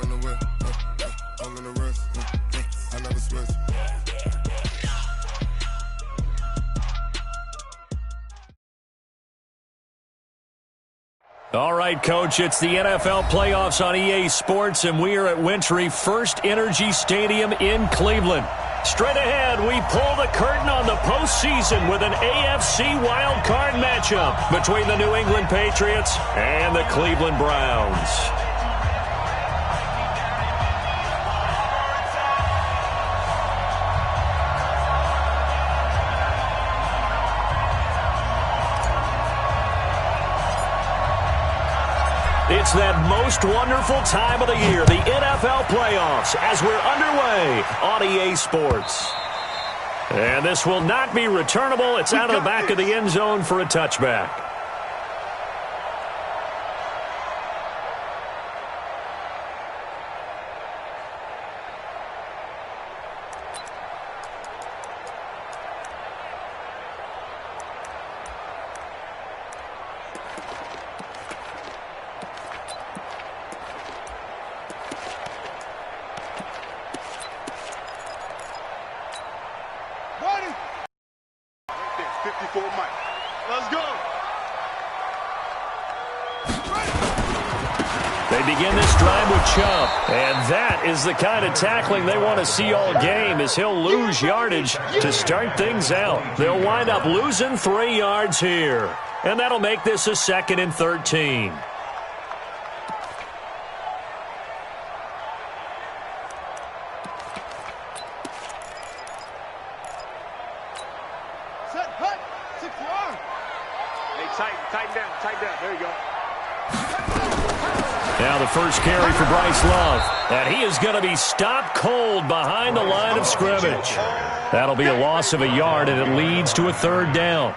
in the whip, I'm in the wrist, I never switch. All right, Coach, it's the NFL playoffs on EA Sports, and we are at Wintry First Energy Stadium in Cleveland. Straight ahead, we pull the curtain on the postseason with an AFC wildcard matchup between the New England Patriots and the Cleveland Browns. It's that most wonderful time of the year, the NFL playoffs, as we're underway on EA Sports. And this will not be returnable. It's out of the back of the end zone for a touchback. And that is the kind of tackling they want to see all game, as he'll lose yardage to start things out. They'll wind up losing 3 yards here. And that'll make this a 2nd and 13. Now the first carry for Bryce Love. And he is going to be stopped cold behind the line of scrimmage. That'll be a loss of a yard, and it leads to a 3rd down.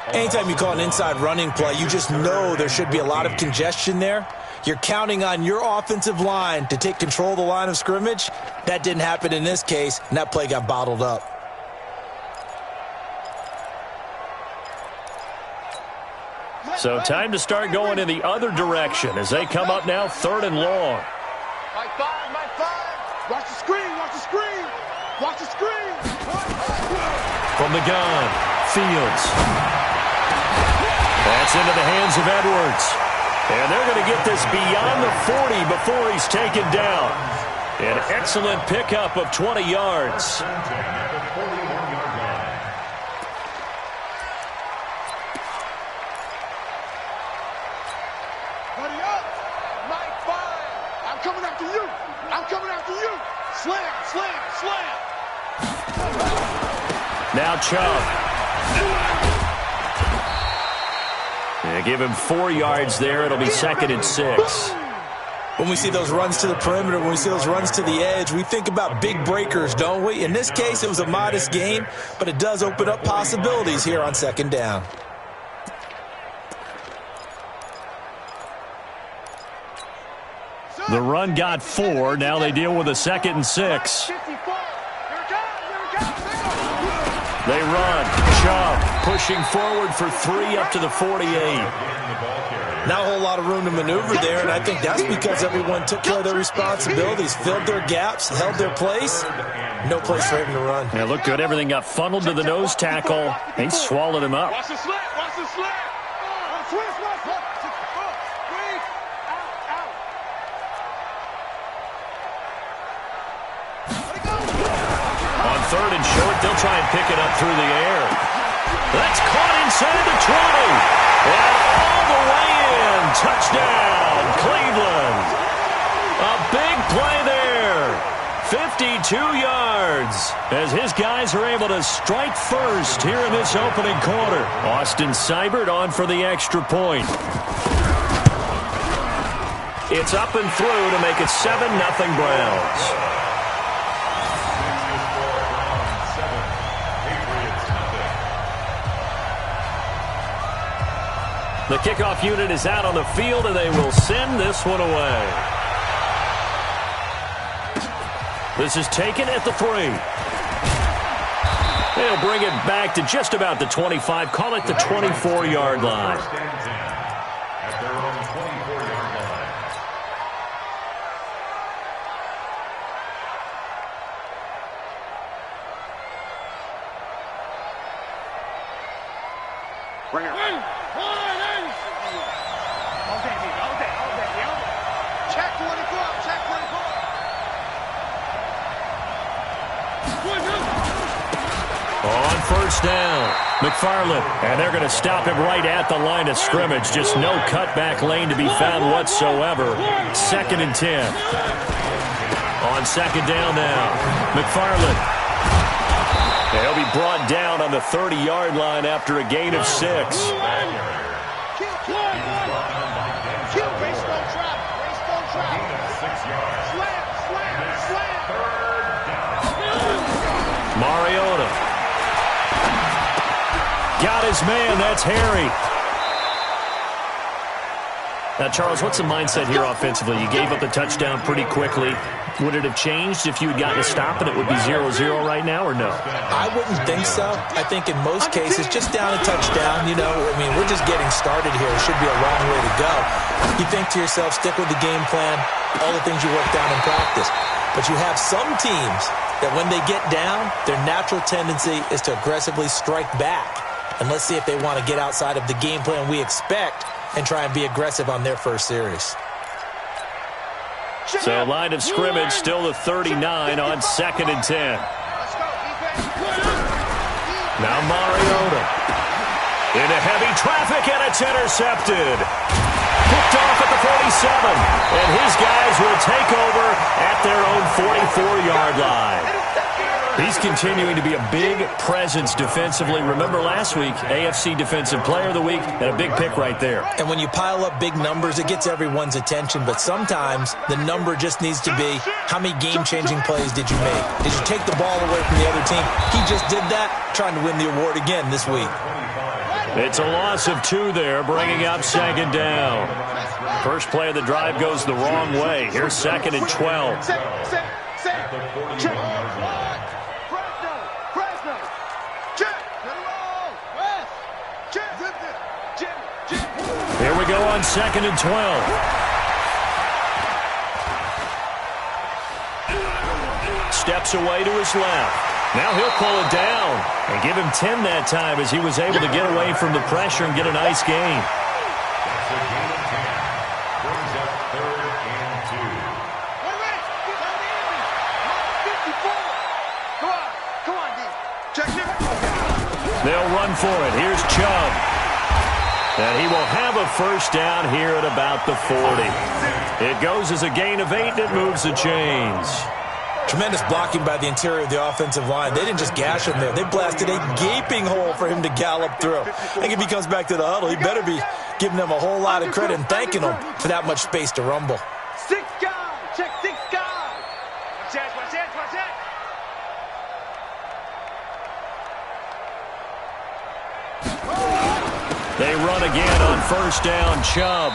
Anytime you call an inside running play, you just know there should be a lot of congestion there. You're counting on your offensive line to take control of the line of scrimmage. That didn't happen in this case, and that play got bottled up. So time to start going in the other direction as they come up now 3rd and long. Mike 5, Mike 5. Watch the screen, watch the screen. Watch the screen. From the gun, Fields. That's into the hands of Edwards. And they're going to get this beyond the 40 before he's taken down. An excellent pickup of 20 yards. Slam, slam, slam. Now Chubb. Yeah, give him 4 yards there. It'll be 2nd and 6. When we see those runs to the perimeter, when we see those runs to the edge, we think about big breakers, don't we? In this case, it was a modest gain, but it does open up possibilities here on 2nd down. The run got 4. Now they deal with a 2nd and 6. They run. Chubb pushing forward for 3 up to the 48. Not a whole lot of room to maneuver there, and I think that's because everyone took care of their responsibilities, filled their gaps, held their place. No place for him to run. Yeah, looked good. Everything got funneled to the nose tackle. He swallowed him up. Watch the slant. Watch the slant. On 3rd and short, they'll try and pick it up through the air. That's caught inside the 20. And all the way in. Touchdown, Cleveland. A big play there. 52 yards as his guys are able to strike first here in this opening quarter. Austin Seibert on for the extra point. It's up and through to make it 7-0 Browns. The kickoff unit is out on the field, and they will send this one away. This is taken at the 3. They'll bring it back to just about the 25. Call it the 24-yard line. Right here. Check 24. Check 24. On first down, McFarland. And they're going to stop him right at the line of scrimmage. Just no cutback lane to be found whatsoever. 2nd and 10. On 2nd down now, McFarland. He'll be brought down on the 30-yard line after a gain of 6. Kill. Race no trap. Race no trap. 6 yards. Slam. Mariota. Got his man. That's Harry. Now, Charles, what's the mindset here offensively? You gave up the touchdown pretty quickly. Would it have changed if you had gotten a stop and it would be 0-0 right now, or no? I wouldn't think so. I think in most cases, just down a touchdown, we're just getting started here. It should be a long way to go. You think to yourself, stick with the game plan, all the things you worked down in practice. But you have some teams that when they get down, their natural tendency is to aggressively strike back. And let's see if they want to get outside of the game plan we expect and try and be aggressive on their first series. So line of scrimmage still the 39 on 2nd and 10. Now Mariota. Into heavy traffic, and it's intercepted. Picked off at the 47. And his guys will take over at their own 44-yard line. He's continuing to be a big presence defensively. Remember last week, AFC Defensive Player of the Week, and a big pick right there. And when you pile up big numbers, it gets everyone's attention. But sometimes the number just needs to be, how many game-changing plays did you make? Did you take the ball away from the other team? He just did that, trying to win the award again this week. It's a loss of 2 there, bringing up 2nd down. First play of the drive goes the wrong way. Here's 2nd and 12. Here we go on 2nd and 12. Steps away to his left. Now he'll pull it down and give him 10 that time as he was able to get away from the pressure and get a nice gain. They'll run for it. Here's Chubb. And he will have a first down here at about the 40. It goes as a gain of 8, and it moves the chains. Tremendous blocking by the interior of the offensive line. They didn't just gash him there. They blasted a gaping hole for him to gallop through. I think if he comes back to the huddle, he better be giving them a whole lot of credit and thanking them for that much space to rumble. 6 guys. Check 6 guys. Watch it. They run again on first down, Chubb.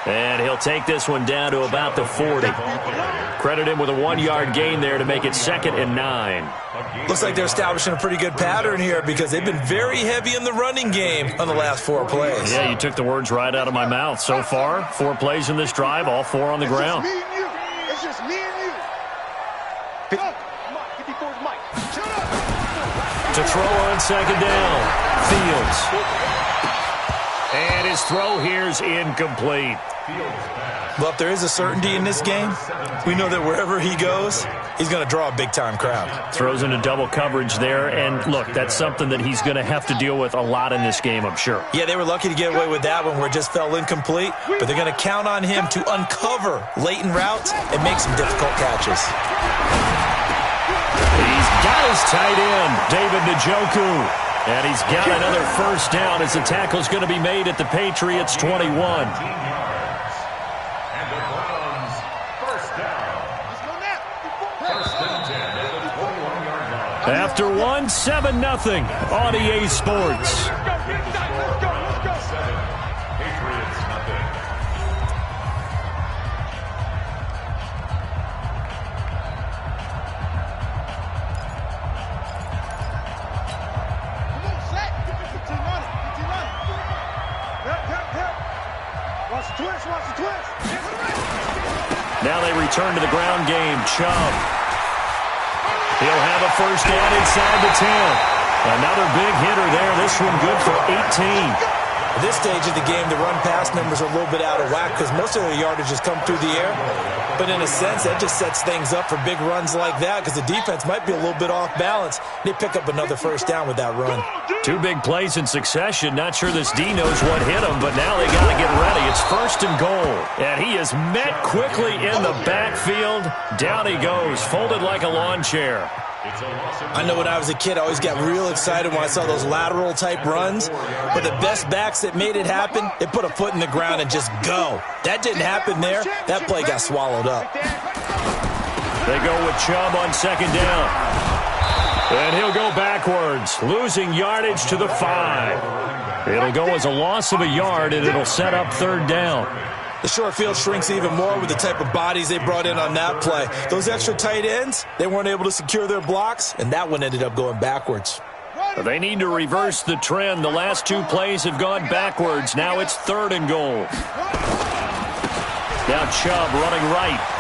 And he'll take this one down to about the 40. Credit him with a 1-yard gain there to make it 2nd and 9. Looks like they're establishing a pretty good pattern here because they've been very heavy in the running game on the last 4 plays. Yeah, you took the words right out of my mouth. So far, 4 plays in this drive, all 4 on the ground. It's just me and you. Mike, 54's Mike. Shut up. To throw on 2nd down, Fields. And his throw here's incomplete. Well, if there is a certainty in this game, we know that wherever he goes, he's going to draw a big-time crowd. Throws into double coverage there, and look, that's something that he's going to have to deal with a lot in this game, I'm sure. Yeah, they were lucky to get away with that one where it just fell incomplete, but they're going to count on him to uncover latent routes and make some difficult catches. He's got his tight end, David Njoku. And he's got another first down as the tackle's going to be made at the Patriots' 21. After 1, 7-0 on EA Sports. Now they return to the ground game. Chubb. He'll have a first down inside the 10. Another big hitter there. This one good for 18. At this stage of the game, the run-pass numbers are a little bit out of whack because most of their yardage has come through the air. But in a sense, that just sets things up for big runs like that because the defense might be a little bit off balance. They pick up another first down with that run. 2 big plays in succession. Not sure this D knows what hit him, but now they got to get ready. It's 1st and goal. And he is met quickly in the backfield. Down he goes, folded like a lawn chair. I know when I was a kid, I always got real excited when I saw those lateral-type runs. But the best backs that made it happen, they put a foot in the ground and just go. That didn't happen there. That play got swallowed up. They go with Chubb on 2nd down. And he'll go backwards, losing yardage to the 5. It'll go as a loss of a yard, and it'll set up 3rd down. The short field shrinks even more with the type of bodies they brought in on that play. Those extra tight ends, they weren't able to secure their blocks, and that one ended up going backwards. They need to reverse the trend. The last 2 plays have gone backwards. Now it's 3rd and goal. Now Chubb running right.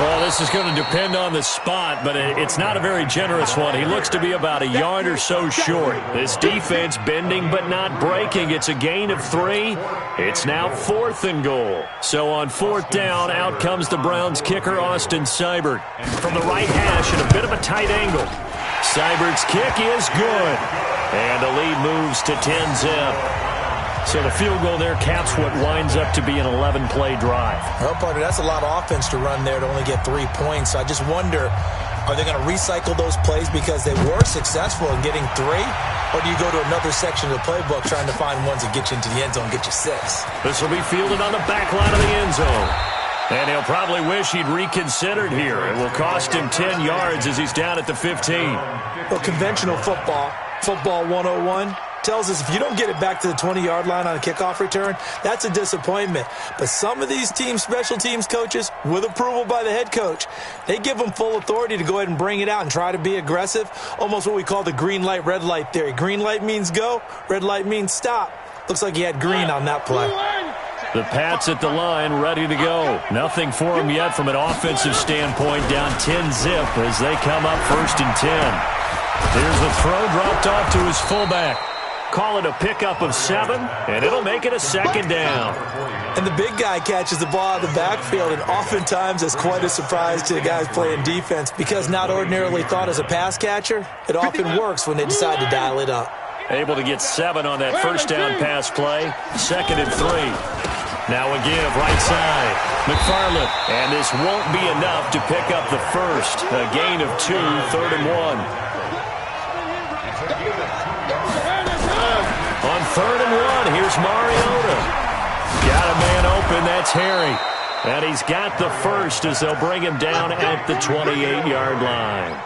Well, this is going to depend on the spot, but it's not a very generous one. He looks to be about a yard or so short. This defense bending but not breaking. It's a gain of 3. It's now 4th and goal. So on 4th down, out comes the Browns kicker, Austin Seibert. From the right hash at a bit of a tight angle. Seibert's kick is good. And the lead moves to 10-zip. So the field goal there caps what winds up to be an 11-play drive. Well, partner, that's a lot of offense to run there to only get 3 points. So I just wonder, are they going to recycle those plays because they were successful in getting 3? Or do you go to another section of the playbook trying to find ones that get you into the end zone and get you 6? This will be fielded on the back line of the end zone. And he'll probably wish he'd reconsidered here. It will cost him 10 yards as he's down at the 15. Well, conventional football 101, tells us if you don't get it back to the 20-yard line on a kickoff return, that's a disappointment. But some of these teams, special teams coaches, with approval by the head coach, they give them full authority to go ahead and bring it out and try to be aggressive, almost what we call the green light, red light theory. Green light means go, red light means stop. Looks like he had green on that play. The Pats at the line, ready to go. Nothing for him yet from an offensive standpoint, down 10-zip as they come up 1st and 10. Here's the throw dropped off to his fullback. Call it a pickup of 7, and it'll make it a 2nd down. And the big guy catches the ball out of the backfield, and oftentimes it's quite a surprise to the guys playing defense because not ordinarily thought as a pass catcher, it often works when they decide to dial it up. Able to get 7 on that 1st down pass play, 2nd and 3. Now a give, right side. McFarland, and this won't be enough to pick up the 1st. A gain of 2, 3rd and 1. On 3rd and 1, here's Mariota. Got a man open, that's Harry. And he's got the 1st as they'll bring him down at the 28-yard line.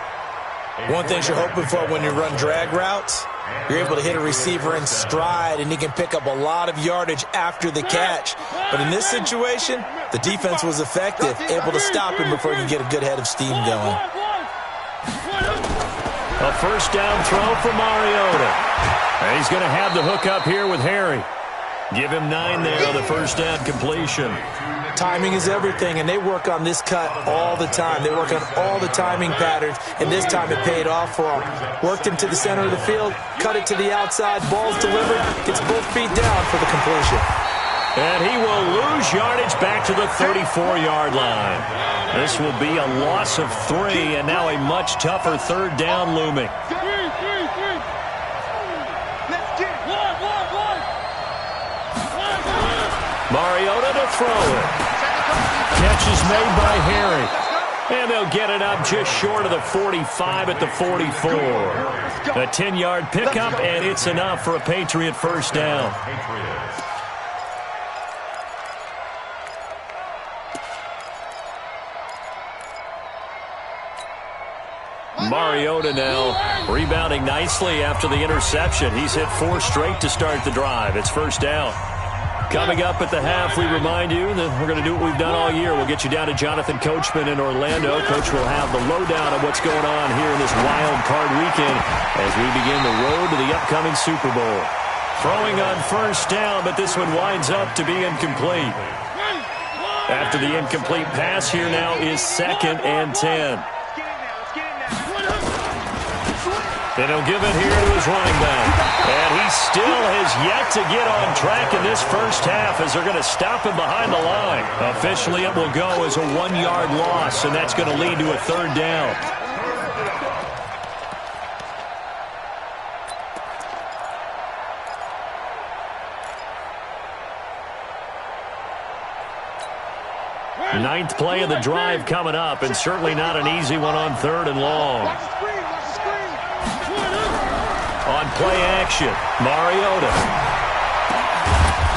One thing you're hoping for when you run drag routes, you're able to hit a receiver in stride, and he can pick up a lot of yardage after the catch. But in this situation, the defense was effective, able to stop him before he could get a good head of steam going. A 1st down throw for Mariota. And he's going to have the hook up here with Harry. Give him 9 there on the 1st down completion. Timing is everything, and they work on this cut all the time. They work on all the timing patterns, and this time it paid off for him. Worked him to the center of the field, cut it to the outside, ball's delivered, gets both feet down for the completion. And he will lose yardage back to the 34-yard line. This will be a loss of 3, and now a much tougher 3rd down looming. Mariota to throw it. Catch is made by Harry. And they'll get it up just short of the 45 at the 44. A 10-yard pickup, and it's enough for a Patriot 1st down. Mariota now rebounding nicely after the interception. He's hit 4 straight to start the drive. It's 1st down. Coming up at the half, we remind you that we're going to do what we've done all year. We'll get you down to Jonathan Coachman in Orlando. Coach will have the lowdown of what's going on here in this wild card weekend as we begin the road to the upcoming Super Bowl. Throwing on 1st down, but this one winds up to be incomplete. After the incomplete pass, here now is 2nd and 10. And he'll give it here to his running back. And he still has yet to get on track in this first half as they're going to stop him behind the line. Officially, it will go as a 1-yard loss, and that's going to lead to a third down. Ninth play of the drive coming up, and certainly not an easy one on 3rd and long. On play action, Mariota.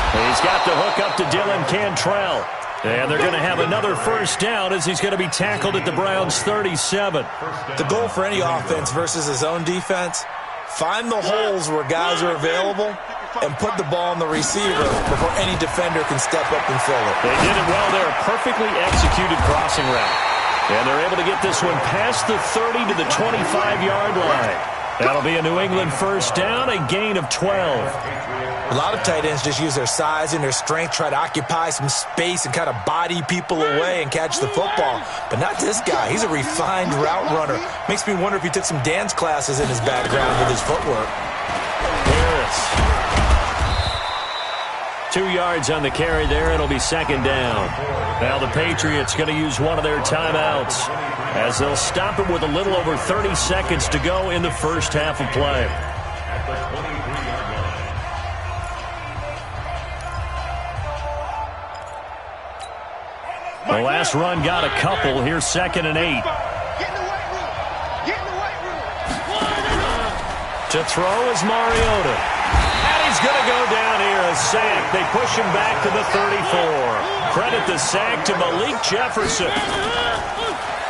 He's got the hook up to Dylan Cantrell. And they're going to have another first down as he's going to be tackled at the Browns' 37. The goal for any offense versus his own defense, find the holes where guys are available and put the ball on the receiver before any defender can step up and fill it. They did it well there. Perfectly executed crossing route. And they're able to get this one past the 30 to the 25-yard line. That'll be a New England first down, a gain of 12. A lot of tight ends just use their size and their strength, try to occupy some space and kind of body people away and catch the football. But not this guy. He's a refined route runner. Makes me wonder if he took some dance classes in his background with his footwork. Harris. 2 yards on the carry there. It'll be second down. Now the Patriots going to use one of their timeouts as they'll stop it with a little over 30 seconds to go in the first half of play. The last run got a couple. Here's 2nd and 8. To throw is Mariota. And he's going to go down here, a sack. They push him back to the 34. Credit the sack to Malik Jefferson.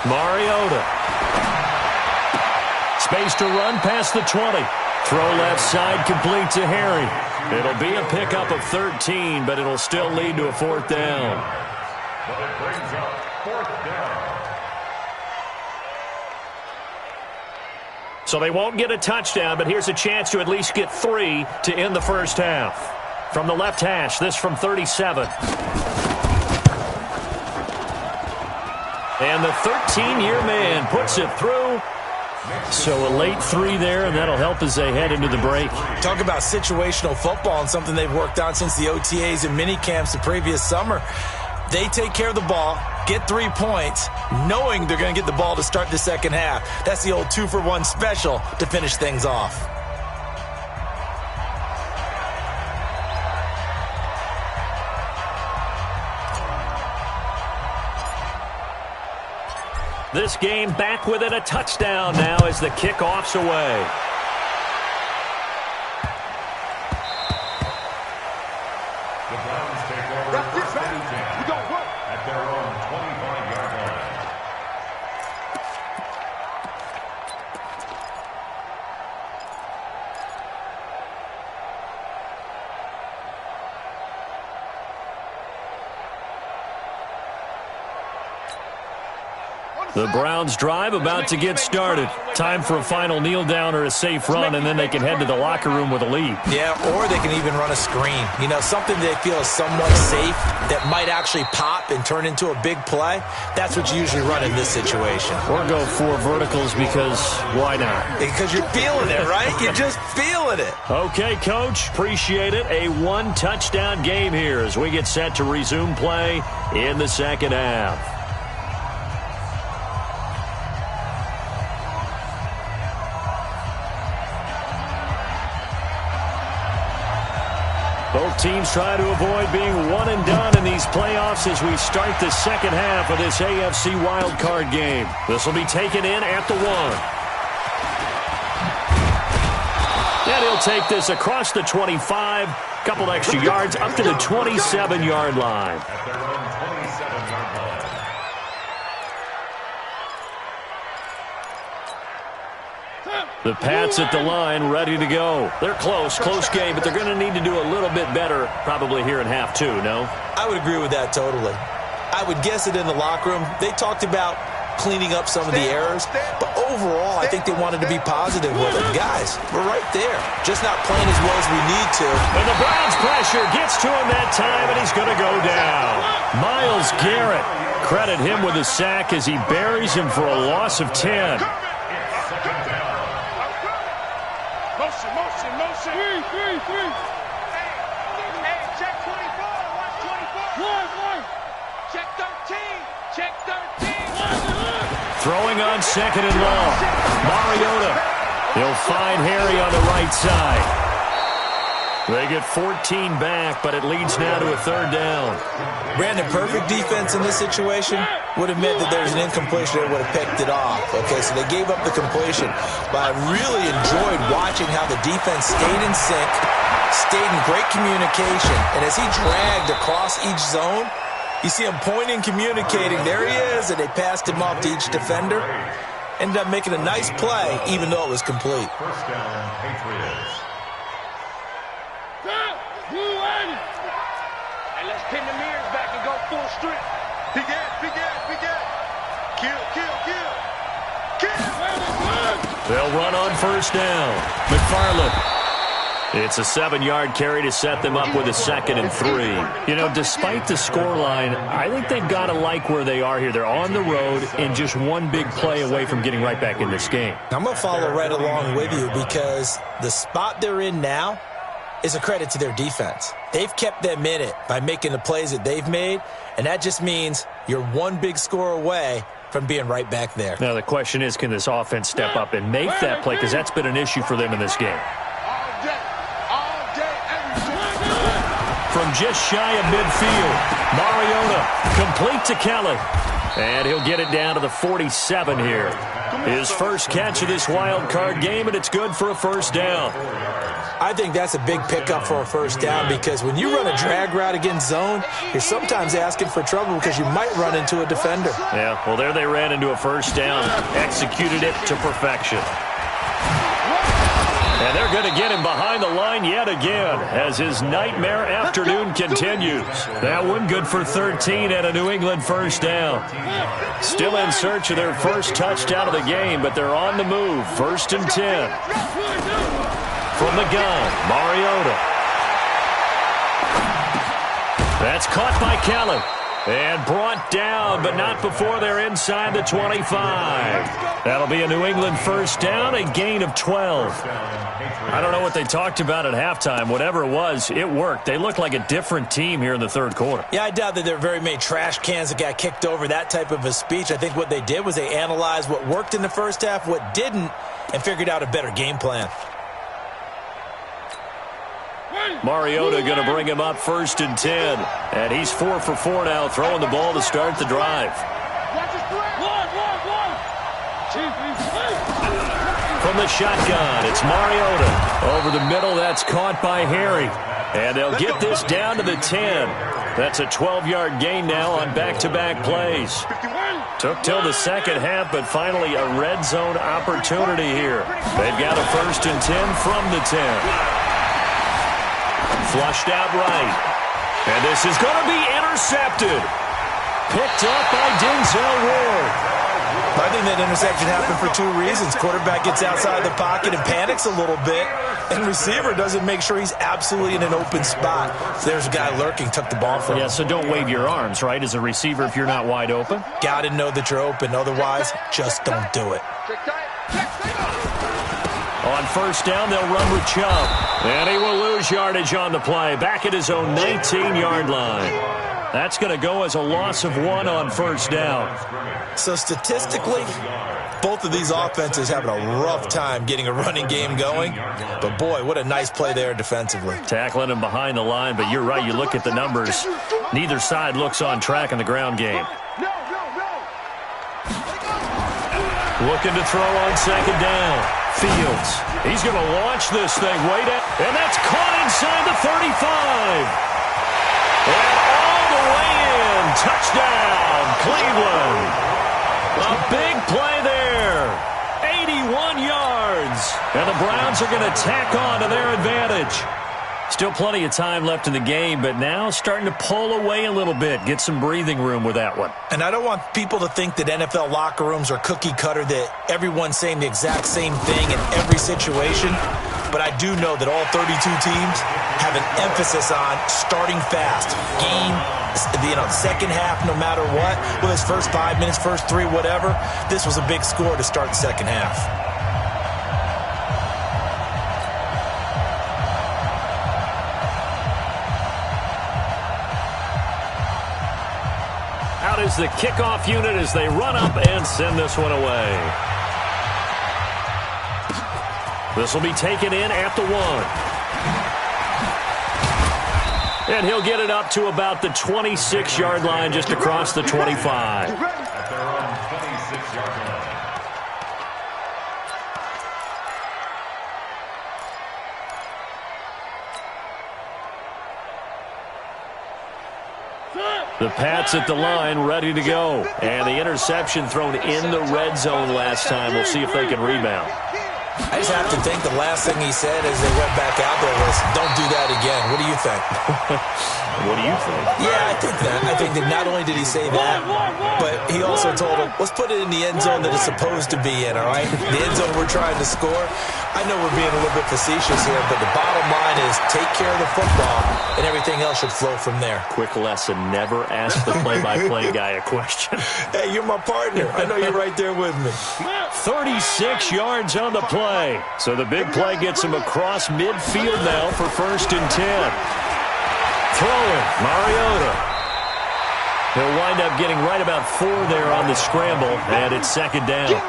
Mariota. Space to run past the 20. Throw left side complete to Harry. It'll be a pickup of 13, but it'll still lead to a 4th down. So they won't get a touchdown, but here's a chance to at least get 3 to end the first half. From the left hash, this from 37. And the 13-year man puts it through. So a late 3 there, and that'll help as they head into the break. Talk about situational football and something they've worked on since the OTAs and mini camps the previous summer. They take care of the ball, get 3 points, knowing they're going to get the ball to start the second half. That's the old 2-for-1 special to finish things off. This game back within a touchdown now as the kickoff's away. The Browns drive about to get started. Time for a final kneel down or a safe run, and then they can head to the locker room with a lead. Yeah, or they can even run a screen. You know, something they feel is somewhat safe that might actually pop and turn into a big play. That's what you usually run in this situation. Or go 4 verticals because why not? Because you're feeling it, right? You're just feeling it. Okay, Coach. Appreciate it. A 1-touchdown game here as we get set to resume play in the second half. Both teams try to avoid being one and done in these playoffs as we start the second half of this AFC wildcard game. This will be taken in at the 1. And he'll take this across the 25, couple extra yards up to the 27-yard line. The Pats at the line, ready to go. They're close game, but they're going to need to do a little bit better probably here in half 2, no? I would agree with that totally. I would guess it in the locker room. They talked about cleaning up some of the errors, but overall, I think they wanted to be positive with it. Guys, we're right there, just not playing as well as we need to. And the Browns pressure gets to him that time, and he's going to go down. Myles Garrett, credit him with a sack as he buries him for a loss of 10. Hey, check 24. Watch 24. Check 13. Check 13. Throwing on second and long. Mariota. He'll find Harry on the right side. They get 14 back, but it leads now to a third down. Brandon, perfect defense in this situation would have meant that there's an incompletion. They would have picked it off. Okay, so they gave up the completion. But I really enjoyed watching how the defense stayed in sync, stayed in great communication. And as he dragged across each zone, you see him pointing, communicating. There he is, and they passed him off to each defender. Ended up making a nice play, even though it was complete. First down, Patriots. And let's pin the mirrors back and go full strength. Big ass. Kill. They'll run on first down. McFarland. It's a 7-yard carry to set them up with a 2nd and 3. You know, despite the scoreline, I think they've got to like where they are here. They're on the road and just one big play away from getting right back in this game. I'm going to follow right along with you because the spot they're in now is a credit to their defense. They've kept them in it by making the plays that they've made, and that just means you're one big score away from being right back there. Now, the question is, can this offense step up and make that play? Because that's been an issue for them in this game. All day, every day. From just shy of midfield, Mariota complete to Kelly. And he'll get it down to the 47 here. His first catch of this wild card game, and it's good for a first down. I think that's a big pickup for a first down because when you run a drag route against zone, you're sometimes asking for trouble because you might run into a defender. Yeah, well, there they ran into a first down, executed it to perfection. And they're going to get him behind the line yet again as his nightmare afternoon continues. That one good for 13 and a New England first down. Still in search of their first touchdown of the game, but they're on the move. 1st and 10. From the gun, Mariota. That's caught by Kelly. And brought down, but not before they're inside the 25. That'll be a New England first down, a gain of 12. I don't know what they talked about at halftime. Whatever it was, it worked. They look like a different team here in the third quarter. Yeah, I doubt that there are very many trash cans that got kicked over, that type of a speech. I think what they did was they analyzed what worked in the first half, what didn't, and figured out a better game plan. Mariota going to bring him up 1st and 10. And he's 4 for 4 now, throwing the ball to start the drive. From the shotgun, it's Mariota. Over the middle, that's caught by Harry. And they'll get this down to the 10. That's a 12-yard gain now on back-to-back plays. Took till the second half, but finally a red zone opportunity here. They've got a 1st and 10 from the 10. Flushed out right. And this is going to be intercepted. Picked up by Denzel Ward. I think that interception happened for 2 reasons. Quarterback gets outside the pocket and panics a little bit, and receiver doesn't make sure he's absolutely in an open spot. So there's a guy lurking, took the ball from him. Yeah, so don't wave your arms, right, as a receiver if you're not wide open. Got to know that you're open. Otherwise, just don't do it. On first down, they'll run with Chubb. And he will lose yardage on the play. Back at his own 19-yard line. That's going to go as a loss of 1 on first down. So statistically, both of these offenses having a rough time getting a running game going. But, boy, what a nice play there defensively. Tackling him behind the line, but you're right. You look at the numbers. Neither side looks on track in the ground game. Looking to throw on second down. Fields. He's going to launch this thing way down. And that's caught inside the 35. And all the way in. Touchdown, Cleveland. A big play there. 81 yards. And the Browns are going to tack on to their advantage. Still plenty of time left in the game, but now starting to pull away a little bit. Get some breathing room with that one. And I don't want people to think that NFL locker rooms are cookie cutter, that everyone's saying the exact same thing in every situation. But I do know that all 32 teams have an emphasis on starting fast. Game, second half, no matter what. Whether it's first 5 minutes, first 3, whatever. This was a big score to start the second half. Out is the kickoff unit as they run up and send this one away. This will be taken in at the 1. And he'll get it up to about the 26-yard line, just across the 25. At their own 26-yard line. The Pats at the line, ready to go. And the interception thrown in the red zone last time. We'll see if they can rebound. I just have to think the last thing he said as they went back out there was, don't do that again. What do you think? What do you think? Yeah, I think that. I think that not only did he say that, but he also told him, let's put it in the end zone that it's supposed to be in, all right? The end zone we're trying to score. I know we're being a little bit facetious here, but the bottom line is take care of the football, and everything else should flow from there. Quick lesson, never ask the play-by-play guy a question. Hey, you're my partner. I know you're right there with me. 36 yards on the play. So the big play gets him across midfield now for 1st and 10. Throwing, Mariota. He'll wind up getting right about 4 there on the scramble, and it's 2nd down.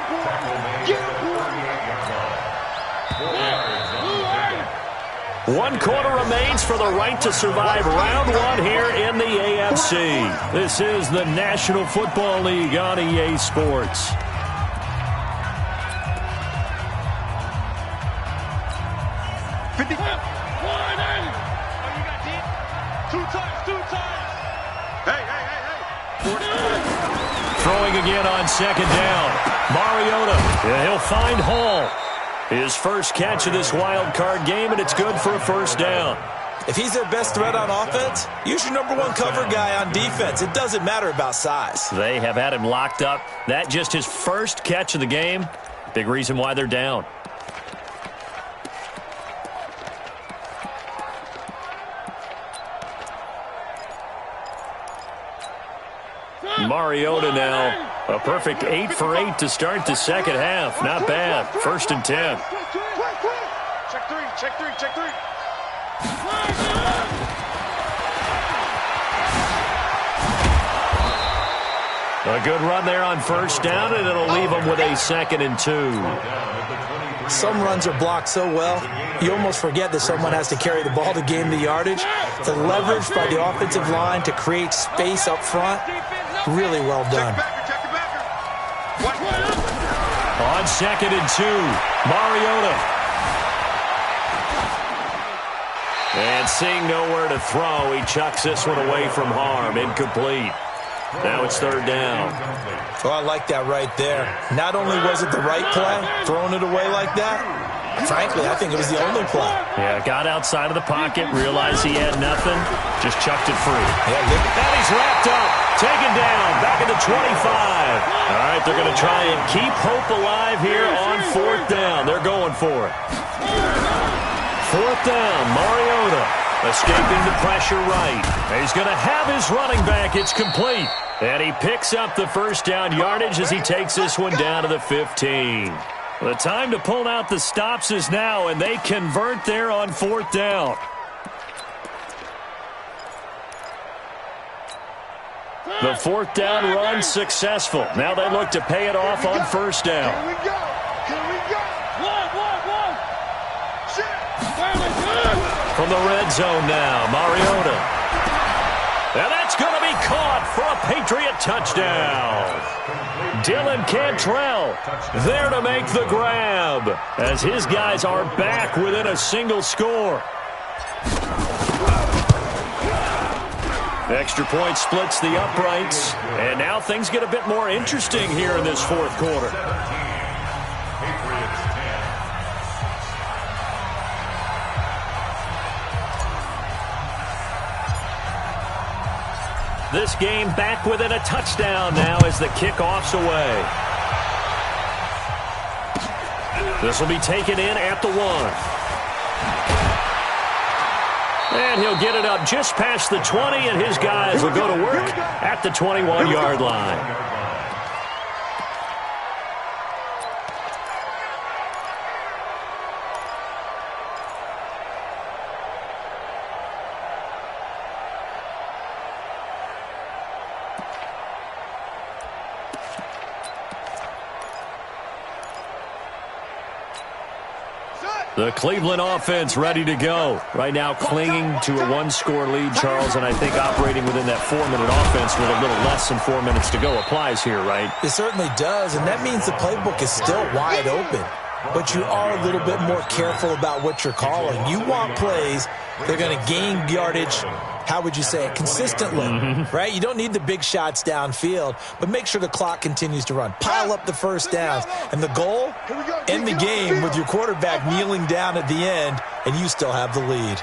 1 quarter remains for the right to survive round 1 here in the AFC. This is the National Football League on EA Sports. Throwing again on 2nd down. Mariota, he'll find Hall. His first catch of this wild card game, and it's good for a 1st down. If he's their best threat on offense, use your #1 cover guy on defense. It doesn't matter about size. They have had him locked up. That just his first catch of the game. Big reason why they're down. Mariota now, a perfect 8 for 8 to start the 2nd half. Not bad. 1st and 10. Check three, check three, check three. A good run there on 1st down, and it'll leave them with a 2nd and 2. Some runs are blocked so well, you almost forget that someone has to carry the ball to gain the yardage. The leverage by the offensive line to create space up front, really well done. On 2nd and 2, Mariota. And seeing nowhere to throw, he chucks this one away from harm. Incomplete. Now it's 3rd down. Oh, I like that right there. Not only was it the right play, throwing it away like that, frankly, I think it was the only play. Yeah, got outside of the pocket, realized he had nothing, just chucked it free. Yeah, look. And he's wrapped up, taken down, back at the 25. All right, they're going to try and keep hope alive here on 4th down. They're going for it. 4th down, Mariota. Escaping the pressure right. He's going to have his running back. It's complete. And he picks up the 1st down yardage as he takes this one down to the 15. The time to pull out the stops is now, and they convert there on 4th down. The 4th down run successful. Now they look to pay it off on 1st down. Here we go. Here we go. One. Shit. From the red zone now, Mariota. And that's going to be caught for a Patriot touchdown. Dylan Cantrell there to make the grab as his guys are back within a single score. Extra point splits the uprights, and now things get a bit more interesting here in this 4th quarter. This game back within a touchdown now as the kickoff's away. This will be taken in at the 1. And he'll get it up just past the 20, and his guys will go to work at the 21-yard line. The Cleveland offense ready to go. Right now clinging to a one-score lead, Charles, and I think operating within that 4-minute offense with a little less than 4 minutes to go applies here, right? It certainly does, and that means the playbook is still wide open. But you are a little bit more careful about what you're calling. You want plays that are going to gain yardage, how would you say it, consistently, right? You don't need the big shots downfield, but make sure the clock continues to run. Pile up the first downs. And the goal, end the game with your quarterback kneeling down at the end, and you still have the lead.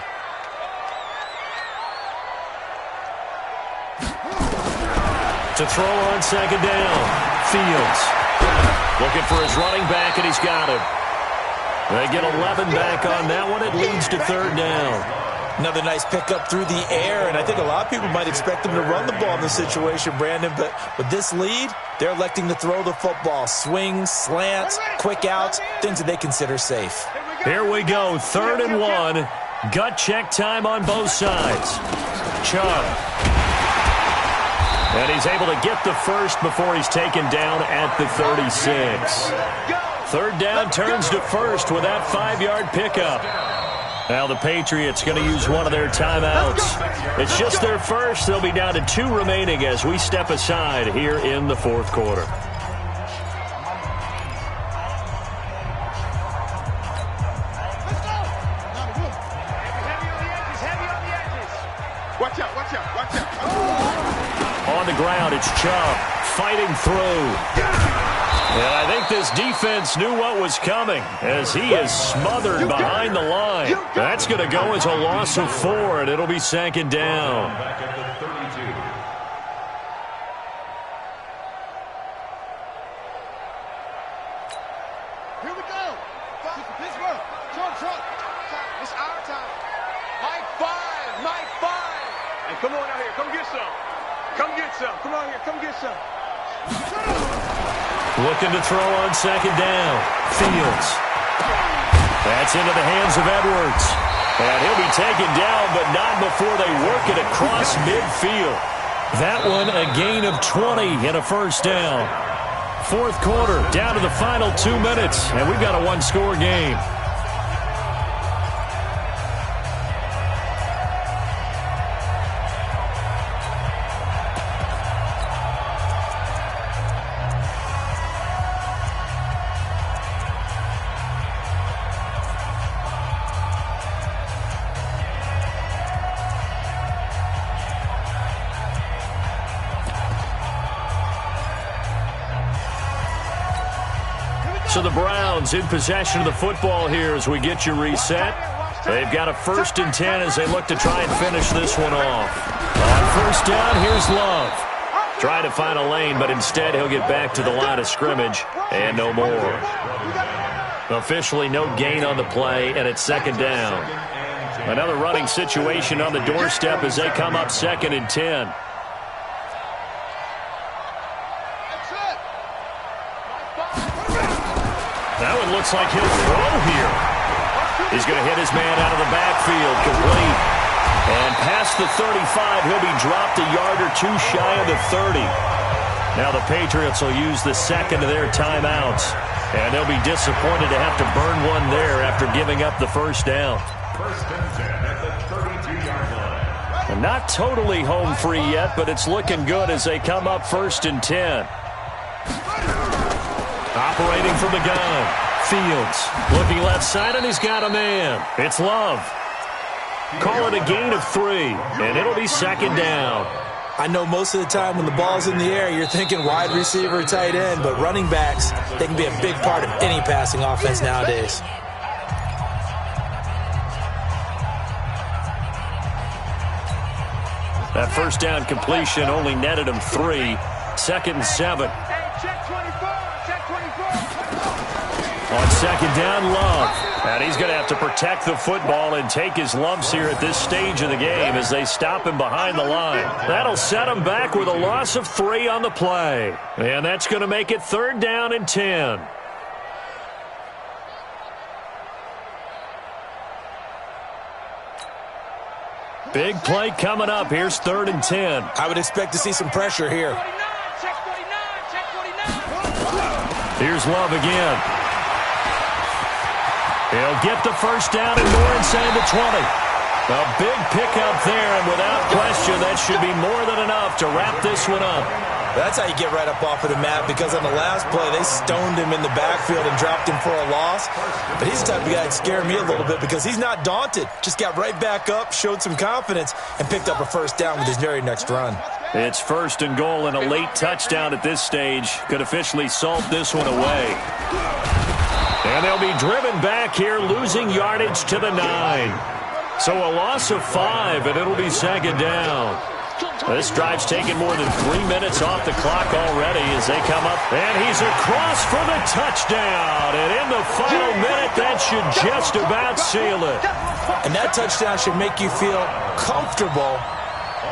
To throw on second down, Fields. Looking for his running back, and he's got him. They get 11 back on that one. It leads to third down. Another nice pickup through the air, and I think a lot of people might expect them to run the ball in this situation, Brandon, but with this lead, they're electing to throw the football. Swings, slants, quick outs, things that they consider safe. Here we go, 3rd and 1. Gut check time on both sides. Chubb. And he's able to get the first before he's taken down at the 36. Third down turns to first with that 5-yard pickup. Now the Patriots going to use one of their timeouts. It's just their first. They'll be down to 2 remaining as we step aside here in the 4th quarter. Watch out, watch out, watch out. On the ground, it's Chubb fighting through. And I think this defense knew what was coming as he is smothered behind the line. That's going to go as a loss of 4, and it'll be 2nd down. Back at the 32. Here we go. Pittsburgh. Truck. It's our time. Mike 5. Hey, come on out here. Come get some. Come on here. Come get some. Looking to throw on second down. Fields. That's into the hands of Edwards. And he'll be taken down, but not before they work it across midfield. That one a gain of 20 and a first down. 4th quarter, down to the final 2 minutes, and we've got a 1-score game. So the Browns in possession of the football here as we get you reset. They've got a 1st and 10 as they look to try and finish this one off. On first down, here's Love. Trying to find a lane, but instead he'll get back to the line of scrimmage and no more. Officially no gain on the play, and it's 2nd down. Another running situation on the doorstep as they come up 2nd and 10. That one looks like he'll throw here. He's going to hit his man out of the backfield, complete. And past the 35, he'll be dropped a yard or 2 shy of the 30. Now the Patriots will use the 2nd of their timeouts. And they'll be disappointed to have to burn one there after giving up the first down. 1st and 10 at the 32-yard line. And not totally home free yet, but it's looking good as they come up 1st and 10. Operating from the gun. Fields looking left side, and he's got a man. It's Love. Call it a gain of 3, and it'll be 2nd down. I know most of the time when the ball's in the air, you're thinking wide receiver, tight end, but running backs, they can be a big part of any passing offense nowadays. That first down completion only netted him 3. 2nd and 7. On 2nd down, Love. And he's going to have to protect the football and take his lumps here at this stage of the game as they stop him behind the line. That'll set him back with a loss of 3 on the play. And that's going to make it 3rd down and 10. Big play coming up. Here's 3rd and 10. I would expect to see some pressure here. Here's Love again. He'll get the first down and more inside the 20. A big pickup there, and without question, that should be more than enough to wrap this one up. That's how you get right up off of the mat, because on the last play, they stoned him in the backfield and dropped him for a loss. But he's the type of guy that scared me a little bit because he's not daunted. Just got right back up, showed some confidence, and picked up a first down with his very next run. It's 1st and goal, and a late touchdown at this stage could officially salt this one away. And they'll be driven back here, losing yardage to the 9. So a loss of 5, and it'll be 2nd down. This drive's taken more than 3 minutes off the clock already as they come up. And he's across for the touchdown. And in the final minute, that should just about seal it. And that touchdown should make you feel comfortable.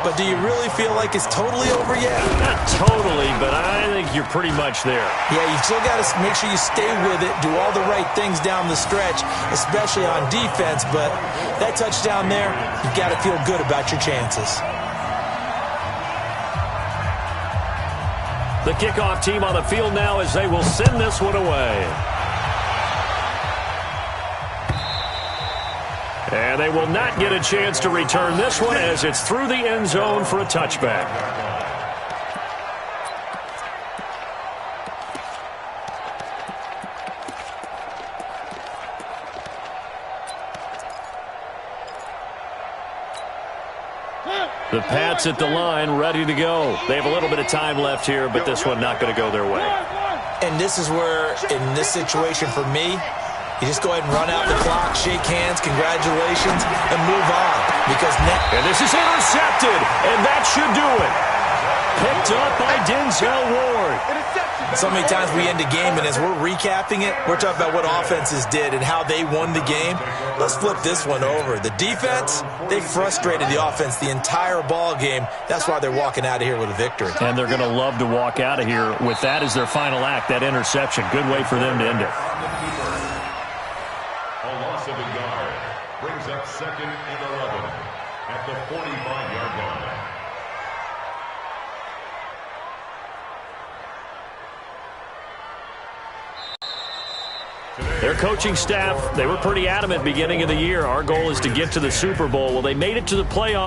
But do you really feel like it's totally over yet? Not totally, but I think you're pretty much there. Yeah, you still got to make sure you stay with it, do all the right things down the stretch, especially on defense. But that touchdown there, you've got to feel good about your chances. The kickoff team on the field now as they will send this one away. And they will not get a chance to return this one as it's through the end zone for a touchback. The Pats at the line, ready to go. They have a little bit of time left here, but this one not going to go their way. And this is where, in this situation for me, you just go ahead and run out the clock, shake hands, congratulations, and move on. Because and this is intercepted, and that should do it. Picked up by Denzel Ward. So many times we end a game, and as we're recapping it, we're talking about what offenses did and how they won the game. Let's flip this one over. The defense, they frustrated the offense the entire ball game. That's why they're walking out of here with a victory. And they're going to love to walk out of here with that as their final act, that interception. Good way for them to end it. A loss of a yard brings up 2nd and 11 at the 45-yard line. Their coaching staff, they were pretty adamant beginning of the year. Our goal is to get to the Super Bowl. Well, they made it to the playoffs.